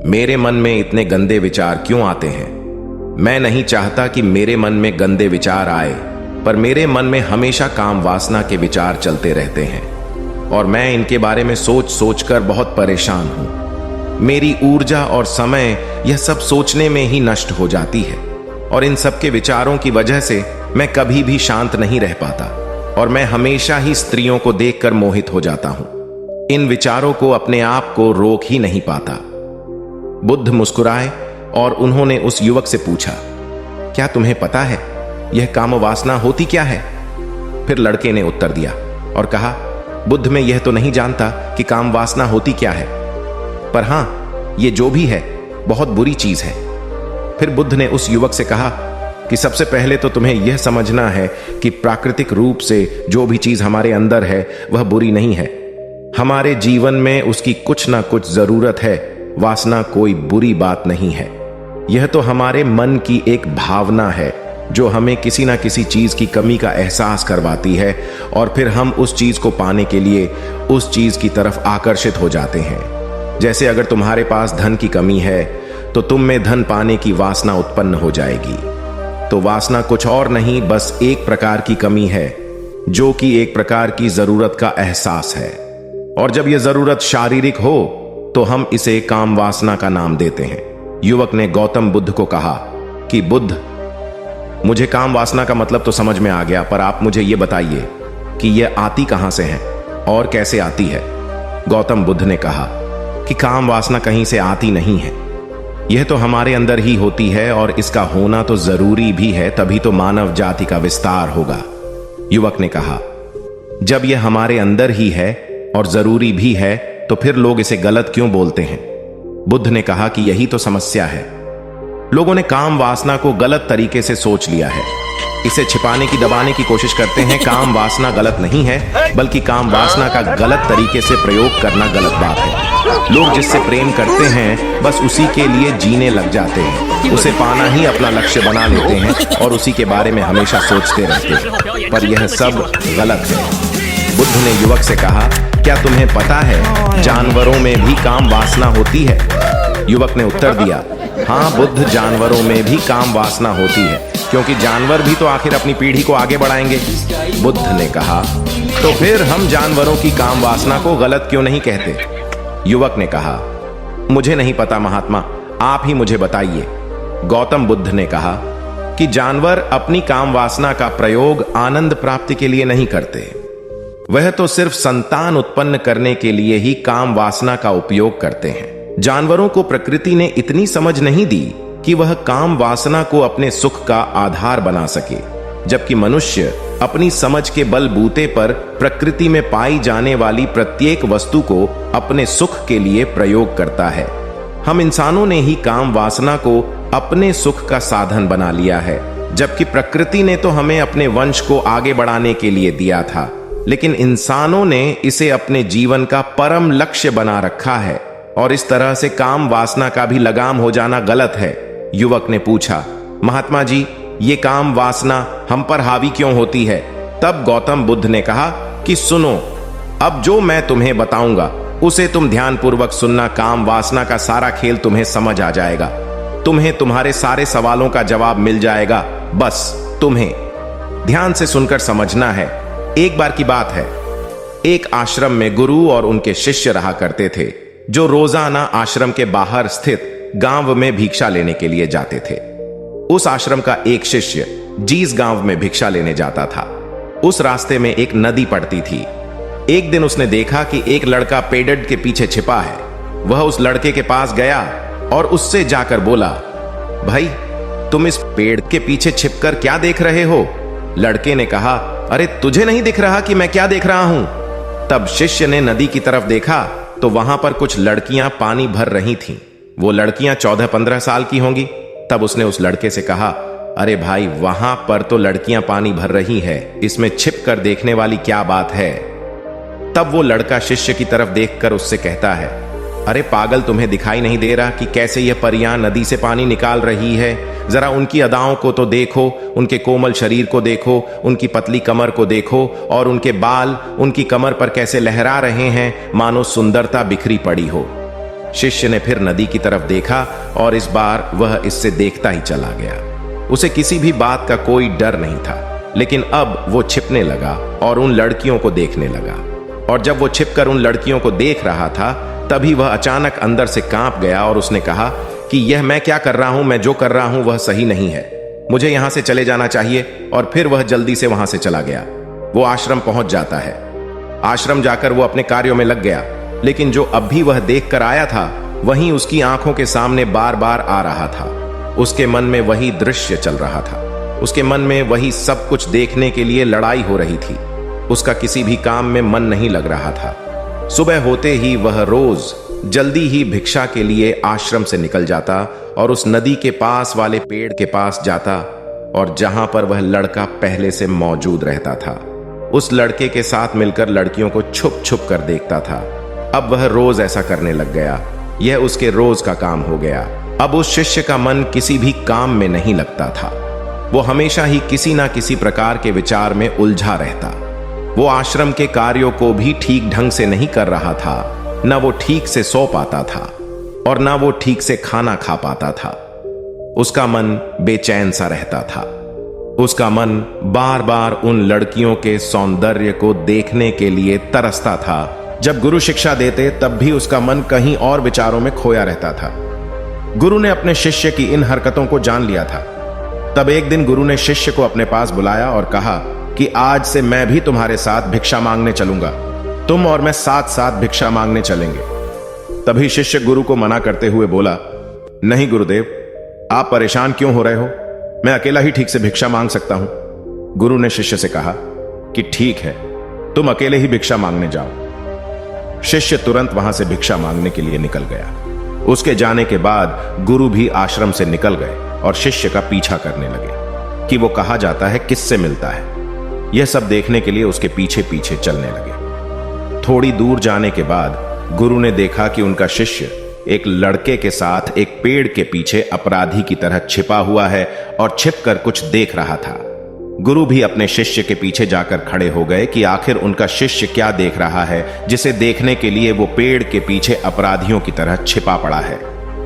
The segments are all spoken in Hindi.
मेरे मन में इतने गंदे विचार क्यों आते हैं? मैं नहीं चाहता कि मेरे मन में गंदे विचार आए, पर मेरे मन में हमेशा काम वासना के विचार चलते रहते हैं और मैं इनके बारे में सोच सोचकर बहुत परेशान हूं। मेरी ऊर्जा और समय यह सब सोचने में ही नष्ट हो जाती है और इन सब के विचारों की वजह से मैं कभी भी शांत नहीं रह पाता और मैं हमेशा ही स्त्रियों को देखकर मोहित हो जाता हूं। इन विचारों को अपने आप को रोक ही नहीं पाता। बुद्ध मुस्कुराए और उन्होंने उस युवक से पूछा, क्या तुम्हें पता है यह काम वासना होती क्या है? फिर लड़के ने उत्तर दिया और कहा, बुद्ध मैं यह तो नहीं जानता कि काम वासना होती क्या है, पर हां यह जो भी है बहुत बुरी चीज है। फिर बुद्ध ने उस युवक से कहा कि सबसे पहले तो तुम्हें यह समझना है कि प्राकृतिक रूप से जो भी चीज हमारे अंदर है वह बुरी नहीं है। हमारे जीवन में उसकी कुछ ना कुछ जरूरत है। वासना कोई बुरी बात नहीं है। यह तो हमारे मन की एक भावना है जो हमें किसी ना किसी चीज की कमी का एहसास करवाती है और फिर हम उस चीज को पाने के लिए उस चीज की तरफ आकर्षित हो जाते हैं। जैसे अगर तुम्हारे पास धन की कमी है तो तुम में धन पाने की वासना उत्पन्न हो जाएगी। तो वासना कुछ और नहीं, बस एक प्रकार की कमी है जो कि एक प्रकार की जरूरत का एहसास है, और जब यह जरूरत शारीरिक हो तो हम इसे काम वासना का नाम देते हैं। युवक ने गौतम बुद्ध को कहा कि बुद्ध, मुझे काम वासना का मतलब तो समझ में आ गया, पर आप मुझे यह बताइए कि यह आती कहां से है और कैसे आती है? गौतम बुद्ध ने कहा कि काम वासना कहीं से आती नहीं है, यह तो हमारे अंदर ही होती है और इसका होना तो जरूरी भी है, तभी तो मानव जाति का विस्तार होगा। युवक ने कहा, जब यह हमारे अंदर ही है और जरूरी भी है तो फिर लोग इसे गलत क्यों बोलते हैं? बुद्ध ने कहा कि यही तो समस्या है। लोगों ने काम वासना को गलत तरीके से सोच लिया है, इसे छिपाने की दबाने की कोशिश करते हैं। काम वासना गलत नहीं है, बल्कि काम वासना का गलत तरीके से प्रयोग करना गलत बात है। लोग जिससे प्रेम करते हैं बस उसी के लिए जीने लग जाते हैं, उसे पाना ही अपना लक्ष्य बना लेते हैं और उसी के बारे में हमेशा सोचते रहते हैं, पर यह सब गलत है। बुद्ध ने युवक से कहा, क्या तुम्हें पता है जानवरों में भी काम वासना होती है? युवक ने उत्तर दिया, हाँ बुद्ध, जानवरों में भी काम वासना होती है, क्योंकि जानवर भी तो आखिर अपनी पीढ़ी को आगे बढ़ाएंगे। बुद्ध ने कहा, तो फिर हम जानवरों की काम वासना को गलत क्यों नहीं कहते? युवक ने कहा, मुझे नहीं पता महात्मा, आप ही मुझे बताइए। गौतम बुद्ध ने कहा कि जानवर अपनी काम वासना का प्रयोग आनंद प्राप्ति के लिए नहीं करते, वह तो सिर्फ संतान उत्पन्न करने के लिए ही काम वासना का उपयोग करते हैं। जानवरों को प्रकृति ने इतनी समझ नहीं दी कि वह काम वासना को अपने सुख का आधार बना सके, जबकि मनुष्य अपनी समझ के बलबूते पर प्रकृति में पाई जाने वाली प्रत्येक वस्तु को अपने सुख के लिए प्रयोग करता है। हम इंसानों ने ही काम वासना को अपने सुख का साधन बना लिया है, जबकि प्रकृति ने तो हमें अपने वंश को आगे बढ़ाने के लिए दिया था, लेकिन इंसानों ने इसे अपने जीवन का परम लक्ष्य बना रखा है और इस तरह से काम वासना का भी लगाम हो जाना गलत है। युवक ने पूछा, महात्मा जी, ये काम वासना हम पर हावी क्यों होती है? तब गौतम बुद्ध ने कहा कि सुनो, अब जो मैं तुम्हें बताऊंगा उसे तुम ध्यानपूर्वक सुनना। काम वासना का सारा खेल तुम्हें समझ आ जाएगा, तुम्हें तुम्हारे सारे सवालों का जवाब मिल जाएगा, बस तुम्हें ध्यान से सुनकर समझना है। एक बार की बात है, एक आश्रम में गुरु और उनके शिष्य रहा करते थे, जो रोजाना आश्रम के बाहर स्थित गांव में भिक्षा लेने के लिए जाते थे। उस आश्रम का एक शिष्य जिस गांव में भिक्षा लेने जाता था, उस रास्ते में एक नदी पड़ती थी। एक दिन उसने देखा कि एक लड़का पेड़ के पीछे छिपा है। वह उस लड़के के पास गया और उससे जाकर बोला, भाई तुम इस पेड़ के पीछे छिपकर क्या देख रहे हो? लड़के ने कहा, अरे तुझे नहीं दिख रहा कि मैं क्या देख रहा हूं? तब शिष्य ने नदी की तरफ देखा तो वहां पर कुछ लड़कियां पानी भर रही थीं। वो लड़कियां 14-15 साल की होंगी। तब उसने उस लड़के से कहा, अरे भाई, वहां पर तो लड़कियां पानी भर रही है, इसमें छिप कर देखने वाली क्या बात है? तब वो लड़का शिष्य की तरफ देखकर उससे कहता है, अरे पागल, तुम्हें दिखाई नहीं दे रहा कि कैसे यह परियां नदी से पानी निकाल रही है? जरा उनकी अदाओं को तो देखो, उनके कोमल शरीर को देखो, उनकी पतली कमर को देखो और उनके बाल उनकी कमर पर कैसे लहरा रहे हैं, मानो सुंदरता बिखरी पड़ी हो। शिष्य ने फिर नदी की तरफ देखा और इस बार वह इससे देखता ही चला गया। उसे किसी भी बात का कोई डर नहीं था, लेकिन अब वो छिपने लगा और उन लड़कियों को देखने लगा। और जब वो छिपकर उन लड़कियों को देख रहा था, तभी वह अचानक अंदर से कांप गया और उसने कहा कि यह मैं क्या कर रहा हूं, मैं जो कर रहा हूं वह सही नहीं है, मुझे यहां से चले जाना चाहिए। और फिर वह जल्दी से वहां से चला गया। वो आश्रम पहुंच जाता है। आश्रम जाकर वो अपने कार्यों में लग गया, लेकिन जो अब भी वह देख कर आया था वहीं उसकी आंखों के सामने बार बार आ रहा था। उसके मन में वही दृश्य चल रहा था। उसके मन में वही सब कुछ देखने के लिए लड़ाई हो रही थी। उसका किसी भी काम में मन नहीं लग रहा था। सुबह होते ही वह रोज जल्दी ही भिक्षा के लिए आश्रम से निकल जाता और उस नदी के पास वाले पेड़ के पास जाता, और जहां पर वह लड़का पहले से मौजूद रहता था उस लड़के के साथ मिलकर लड़कियों को छुप छुप कर देखता था। अब वह रोज ऐसा करने लग गया। यह उसके रोज का काम हो गया। अब उस शिष्य का मन किसी भी काम में नहीं लगता था। वो हमेशा ही किसी ना किसी प्रकार के विचार में उलझा रहता। वो आश्रम के कार्यों को भी ठीक ढंग से नहीं कर रहा था। न वो ठीक से सो पाता था और न वो ठीक से खाना खा पाता था। उसका मन बेचैन सा रहता था। उसका मन बार बार उन लड़कियों के सौंदर्य को देखने के लिए तरसता था। जब गुरु शिक्षा देते तब भी उसका मन कहीं और विचारों में खोया रहता था। गुरु ने अपने शिष्य की इन हरकतों को जान लिया था। तब एक दिन गुरु ने शिष्य को अपने पास बुलाया और कहा कि आज से मैं भी तुम्हारे साथ भिक्षा मांगने चलूंगा। तुम और मैं साथ साथ भिक्षा मांगने चलेंगे। तभी शिष्य गुरु को मना करते हुए बोला, नहीं गुरुदेव, आप परेशान क्यों हो रहे हो? मैं अकेला ही ठीक से भिक्षा मांग सकता हूं। गुरु ने शिष्य से कहा कि ठीक है, तुम अकेले ही भिक्षा मांगने जाओ। शिष्य तुरंत वहां से भिक्षा मांगने के लिए निकल गया। उसके जाने के बाद गुरु भी आश्रम से निकल गए और शिष्य का पीछा करने लगे कि वो कहा जाता है, किससे मिलता है। यह सब देखने के लिए उसके पीछे पीछे चलने लगे। थोड़ी दूर जाने के बाद गुरु ने देखा कि उनका शिष्य एक लड़के के साथ एक पेड़ के पीछे अपराधी की तरह छिपा हुआ है और छिपकर कुछ देख रहा था। गुरु भी अपने शिष्य के पीछे जाकर खड़े हो गए कि आखिर उनका शिष्य क्या देख रहा है, जिसे देखने के लिए वो पेड़ के पीछे अपराधियों की तरह छिपा पड़ा है।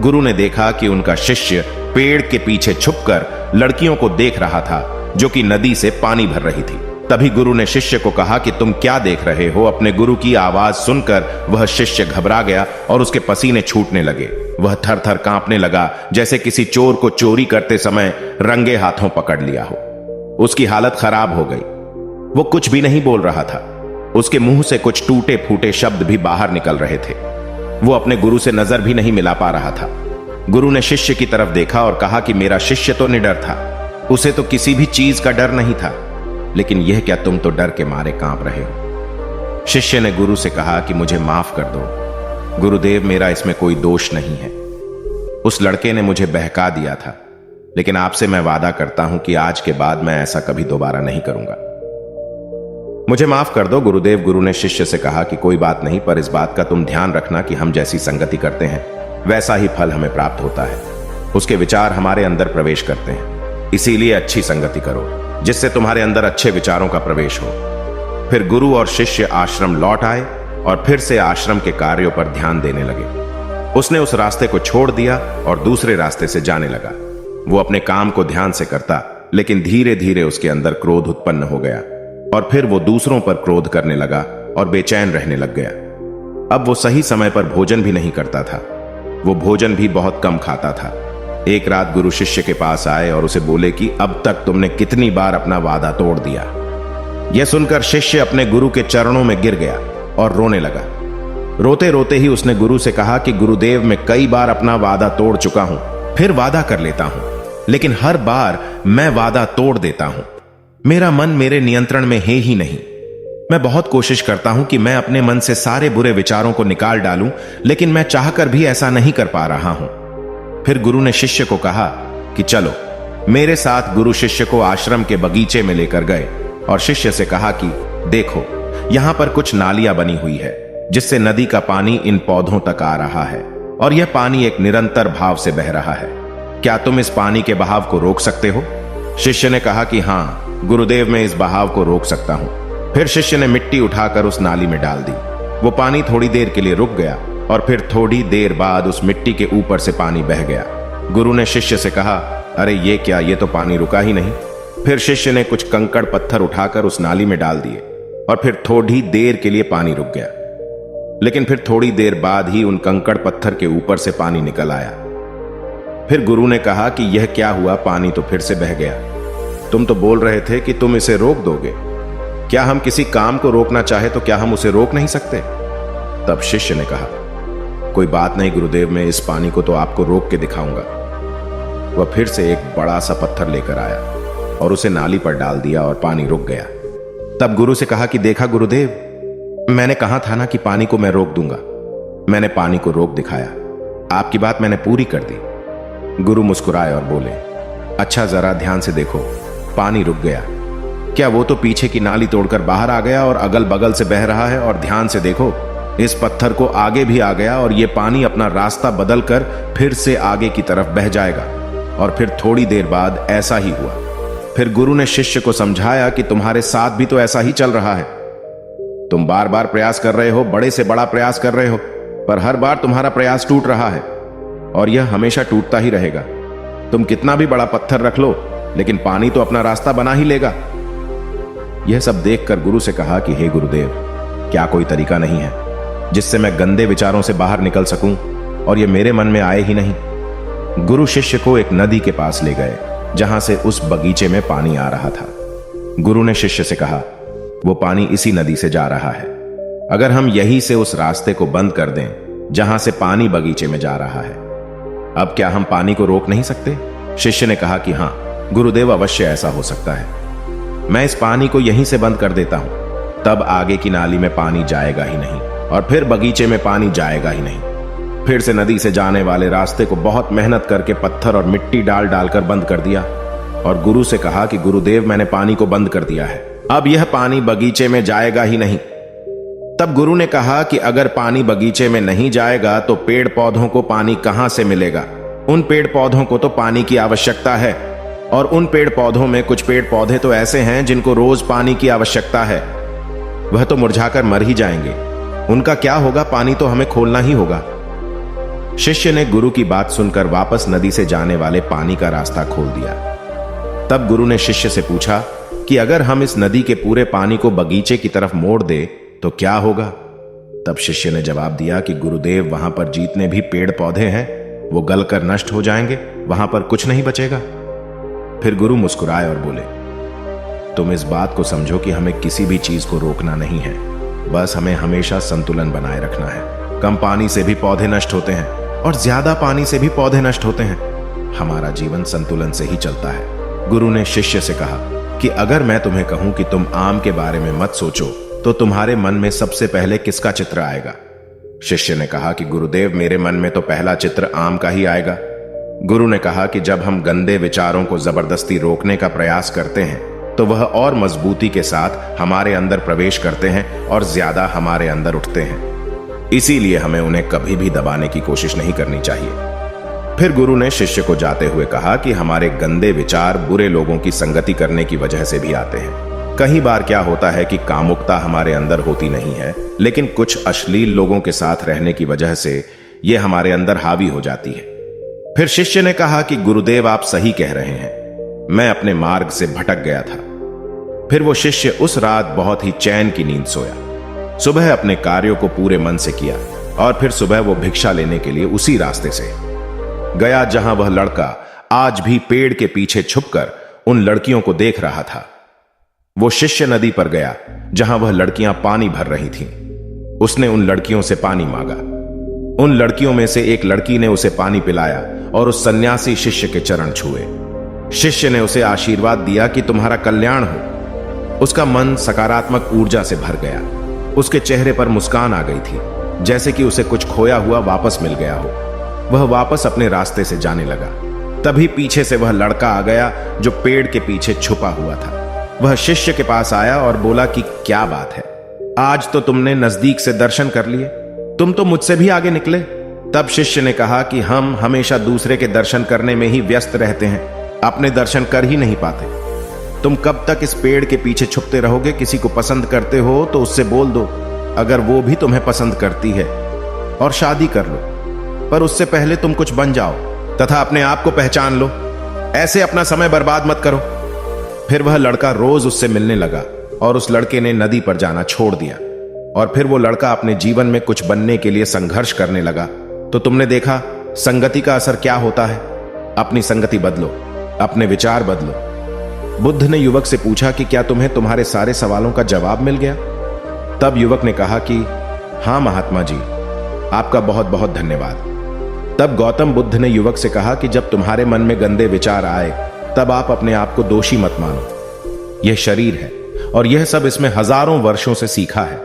गुरु ने देखा कि उनका शिष्य पेड़ के पीछे छुपकर लड़कियों को देख रहा था जो कि नदी से पानी भर रही थी। तभी गुरु ने शिष्य को कहा कि तुम क्या देख रहे हो? अपने गुरु की आवाज सुनकर वह शिष्य घबरा गया और उसके पसीने छूटने लगे। वह थर थर कांपने लगा, जैसे किसी चोर को चोरी करते समय रंगे हाथों पकड़ लिया हो। उसकी हालत खराब हो गई। वो कुछ भी नहीं बोल रहा था। उसके मुंह से कुछ टूटे फूटे शब्द भी बाहर निकल रहे थे। वो अपने गुरु से नजर भी नहीं मिला पा रहा था। गुरु ने शिष्य की तरफ देखा और कहा कि मेरा शिष्य तो निडर था, उसे तो किसी भी चीज का डर नहीं था, लेकिन यह क्या तुम तो डर के मारे कांप रहे हो। शिष्य ने गुरु से कहा कि मुझे माफ कर दो गुरुदेव, मेरा इसमें कोई दोष नहीं है। उस लड़के ने मुझे बहका दिया था, लेकिन आपसे मैं वादा करता हूं कि आज के बाद मैं ऐसा कभी दोबारा नहीं करूंगा। मुझे माफ कर दो गुरुदेव। गुरु ने शिष्य से कहा कि कोई बात नहीं, पर इस बात का तुम ध्यान रखना कि हम जैसी संगति करते हैं वैसा ही फल हमें प्राप्त होता है। उसके विचार हमारे अंदर प्रवेश करते हैं, इसीलिए अच्छी संगति करो जिससे तुम्हारे अंदर अच्छे विचारों का प्रवेश हो। फिर गुरु और शिष्य आश्रम लौट आए और फिर से आश्रम के कार्यों पर ध्यान देने लगे। उसने उस रास्ते को छोड़ दिया और दूसरे रास्ते से जाने लगा। वो अपने काम को ध्यान से करता, लेकिन धीरे धीरे उसके अंदर क्रोध उत्पन्न हो गया और फिर वो दूसरों पर क्रोध करने लगा और बेचैन रहने लग गया। अब वो सही समय पर भोजन भी नहीं करता था। वो भोजन भी बहुत कम खाता था। एक रात गुरु शिष्य के पास आए और उसे बोले कि अब तक तुमने कितनी बार अपना वादा तोड़ दिया। यह सुनकर शिष्य अपने गुरु के चरणों में गिर गया और रोने लगा। रोते रोते ही उसने गुरु से कहा कि गुरुदेव, मैं कई बार अपना वादा तोड़ चुका हूं, फिर वादा कर लेता हूं, लेकिन हर बार मैं वादा तोड़ देता हूं। मेरा मन मेरे नियंत्रण में है ही नहीं। मैं बहुत कोशिश करता हूं कि मैं अपने मन से सारे बुरे विचारों को निकाल डालूं, लेकिन मैं चाहकर भी ऐसा नहीं कर पा रहा हूं। फिर गुरु ने शिष्य को कहा कि चलो मेरे साथ। गुरु शिष्य को आश्रम के बगीचे में लेकर गए और शिष्य से कहा कि देखो, यहां पर कुछ नालियां बनी हुई है जिससे नदी का पानी इन पौधों तक आ रहा है और यह पानी एक निरंतर भाव से बह रहा है। क्या तुम इस पानी के बहाव को रोक सकते हो? शिष्य ने कहा कि हां गुरुदेव, मैं इस बहाव को रोक सकता हूं। फिर शिष्य ने मिट्टी उठाकर उस नाली में डाल दी। वो पानी थोड़ी देर के लिए रुक गया और फिर थोड़ी देर बाद उस मिट्टी के ऊपर से पानी बह गया। गुरु ने शिष्य से कहा, अरे ये क्या, ये तो पानी रुका ही नहीं। फिर शिष्य ने कुछ कंकड़ पत्थर उठाकर उस नाली में डाल दिए और फिर थोड़ी देर के लिए पानी रुक गया। लेकिन फिर थोड़ी देर बाद ही उन कंकड़ पत्थर के ऊपर से पानी निकल आया। फिर गुरु ने कहा कि यह क्या हुआ, पानी तो फिर से बह गया। तुम तो बोल रहे थे कि तुम इसे रोक दोगे। क्या हम किसी काम को रोकना चाहे तो क्या हम उसे रोक नहीं सकते? तब शिष्य ने कहा, कोई बात नहीं गुरुदेव, मैं इस पानी को तो आपको रोक के दिखाऊंगा। वह फिर से एक बड़ा सा पत्थर लेकर आया और उसे नाली पर डाल दिया और पानी रुक गया। तब गुरु से कहा कि देखा गुरुदेव, मैंने कहा था ना कि पानी को मैं रोक दूंगा। मैंने पानी को रोक दिखाया, आपकी बात मैंने पूरी कर दी। गुरु मुस्कुराए और बोले, अच्छा जरा ध्यान से देखो, पानी रुक गया। क्या वो तो पीछे की नाली तोड़कर बाहर आ गया और अगल बगल से बह रहा है, और ध्यान से देखो इस पत्थर को आगे भी आ गया और ये पानी अपना रास्ता बदलकर फिर से आगे की तरफ बह जाएगा। और फिर थोड़ी देर बाद ऐसा ही हुआ। फिर गुरु ने शिष्य को समझाया कि तुम्हारे साथ भी तो ऐसा ही चल रहा है। तुम बार बार प्रयास कर रहे हो, बड़े से बड़ा प्रयास कर रहे हो, पर हर बार तुम्हारा प्रयास टूट रहा है और यह हमेशा टूटता ही रहेगा। तुम कितना भी बड़ा पत्थर रख लो, लेकिन पानी तो अपना रास्ता बना ही लेगा। यह सब देखकर गुरु से कहा कि हे गुरुदेव, क्या कोई तरीका नहीं है जिससे मैं गंदे विचारों से बाहर निकल सकूं और यह मेरे मन में आए ही नहीं? गुरु शिष्य को एक नदी के पास ले गए जहां से उस बगीचे में पानी आ रहा था। गुरु ने शिष्य से कहा, वो पानी इसी नदी से जा रहा है। अगर हम यहीं से उस रास्ते को बंद कर दें जहां से पानी बगीचे में जा रहा है, अब क्या हम पानी को रोक नहीं सकते? शिष्य ने कहा कि हां गुरुदेव, अवश्य ऐसा हो सकता है। मैं इस पानी को यहीं से बंद कर देता हूं, तब आगे की नाली में पानी जाएगा ही नहीं और फिर बगीचे में पानी जाएगा ही नहीं। फिर से नदी से जाने वाले रास्ते को बहुत मेहनत करके पत्थर और मिट्टी डाल डालकर बंद कर दिया और गुरु से कहा कि गुरुदेव, मैंने पानी को बंद कर दिया है, अब यह पानी बगीचे में जाएगा ही नहीं। तब गुरु ने कहा कि अगर पानी बगीचे में नहीं जाएगा तो पेड़ पौधों को पानी कहां से मिलेगा? उन पेड़ पौधों को तो पानी की आवश्यकता है, और उन पेड़ पौधों में कुछ पेड़ पौधे तो ऐसे हैं जिनको रोज पानी की आवश्यकता है। वह तो मुरझाकर मर ही जाएंगे, उनका क्या होगा? पानी तो हमें खोलना ही होगा। शिष्य ने गुरु की बात सुनकर वापस नदी से जाने वाले पानी का रास्ता खोल दिया। तब गुरु ने शिष्य से पूछा कि अगर हम इस नदी के पूरे पानी को बगीचे की तरफ मोड़ दे तो क्या होगा? तब शिष्य ने जवाब दिया कि गुरुदेव, वहां पर जितने भी पेड़ पौधे हैं वो गलकर नष्ट हो जाएंगे, वहां पर कुछ नहीं बचेगा। फिर गुरु मुस्कुराए और बोले, तुम इस बात को समझो कि हमें किसी भी चीज को रोकना नहीं है, बस हमें हमेशा संतुलन बनाए रखना है। कम पानी से भी पौधे नष्ट होते हैं और ज्यादा पानी से भी पौधे नष्ट होते हैं। हमारा जीवन संतुलन से ही चलता है। गुरु ने शिष्य से कहा कि अगर मैं तुम्हें कहूं कि तुम आम के बारे में मत सोचो तो तुम्हारे मन में सबसे पहले किसका चित्र आएगा? शिष्य ने कहा कि गुरुदेव, मेरे मन में तो पहला चित्र आम का ही आएगा। गुरु ने कहा कि जब हम गंदे विचारों को जबरदस्ती रोकने का प्रयास करते हैं तो वह और मजबूती के साथ हमारे अंदर प्रवेश करते हैं और ज्यादा हमारे अंदर उठते हैं। इसीलिए हमें उन्हें कभी भी दबाने की कोशिश नहीं करनी चाहिए। फिर गुरु ने शिष्य को जाते हुए कहा कि हमारे गंदे विचार बुरे लोगों की संगति करने की वजह से भी आते हैं। कई बार क्या होता है कि कामुकता हमारे अंदर होती नहीं है, लेकिन कुछ अश्लील लोगों के साथ रहने की वजह से यह हमारे अंदर हावी हो जाती है। फिर शिष्य ने कहा कि गुरुदेव, आप सही कह रहे हैं, मैं अपने मार्ग से भटक गया था। फिर वो शिष्य उस रात बहुत ही चैन की नींद सोया। सुबह अपने कार्यों को पूरे मन से किया और फिर सुबह वो भिक्षा लेने के लिए उसी रास्ते से गया जहां वह लड़का आज भी पेड़ के पीछे छुपकर उन लड़कियों को देख रहा था। वो शिष्य नदी पर गया जहां वह लड़कियां पानी भर रही थीं। उसने उन लड़कियों से पानी मांगा। उन लड़कियों में से एक लड़की ने उसे पानी पिलाया और उस सन्यासी शिष्य के चरण छुए। शिष्य ने उसे आशीर्वाद दिया कि तुम्हारा कल्याण हो। उसका मन सकारात्मक ऊर्जा से भर गया। उसके चेहरे पर मुस्कान आ गई थी, जैसे कि उसे कुछ खोया हुआ वापस मिल गया हो। वह वापस अपने रास्ते से जाने लगा। तभी पीछे से वह लड़का आ गया जो पेड़ के पीछे छुपा हुआ था। वह शिष्य के पास आया और बोला कि क्या बात है, आज तो तुमने नजदीक से दर्शन कर लिए, तुम तो मुझसे भी आगे निकले। तब शिष्य ने कहा कि हम हमेशा दूसरे के दर्शन करने में ही व्यस्त रहते हैं, अपने दर्शन कर ही नहीं पाते। तुम कब तक इस पेड़ के पीछे छुपते रहोगे? किसी को पसंद करते हो तो उससे बोल दो, अगर वो भी तुम्हें पसंद करती है और शादी कर लो, पर उससे पहले तुम कुछ बन जाओ तथा अपने आप को पहचान लो। ऐसे अपना समय बर्बाद मत करो। फिर वह लड़का रोज उससे मिलने लगा और उस लड़के ने नदी पर जाना छोड़ दिया। और फिर वो लड़का अपने जीवन में कुछ बनने के लिए संघर्ष करने लगा। तो तुमने देखा संगति का असर क्या होता है। अपनी संगति बदलो, अपने विचार बदलो। बुद्ध ने युवक से पूछा कि क्या तुम्हें तुम्हारे सारे सवालों का जवाब मिल गया? तब युवक ने कहा कि हाँ महात्मा जी, आपका बहुत बहुत धन्यवाद। तब गौतम बुद्ध ने युवक से कहा कि जब तुम्हारे मन में गंदे विचार आए तब आप अपने आप को दोषी मत मानो। यह शरीर है और यह सब इसमें हजारों वर्षों से सीखा है।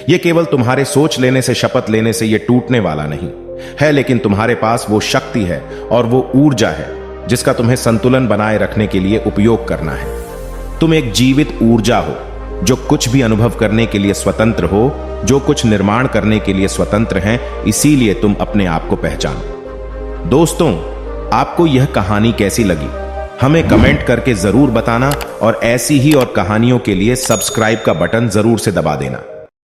यह केवल तुम्हारे सोच लेने से, शपथ लेने से यह टूटने वाला नहीं है, लेकिन तुम्हारे पास वो शक्ति है और वो ऊर्जा है जिसका तुम्हें संतुलन बनाए रखने के लिए उपयोग करना है। तुम एक जीवित ऊर्जा हो जो कुछ भी अनुभव करने के लिए स्वतंत्र हो, जो कुछ निर्माण करने के लिए स्वतंत्र हैं। इसीलिए तुम अपने आप को पहचानो। दोस्तों, आपको यह कहानी कैसी लगी हमें कमेंट करके जरूर बताना और ऐसी ही और कहानियों के लिए सब्सक्राइब का बटन जरूर से दबा देना।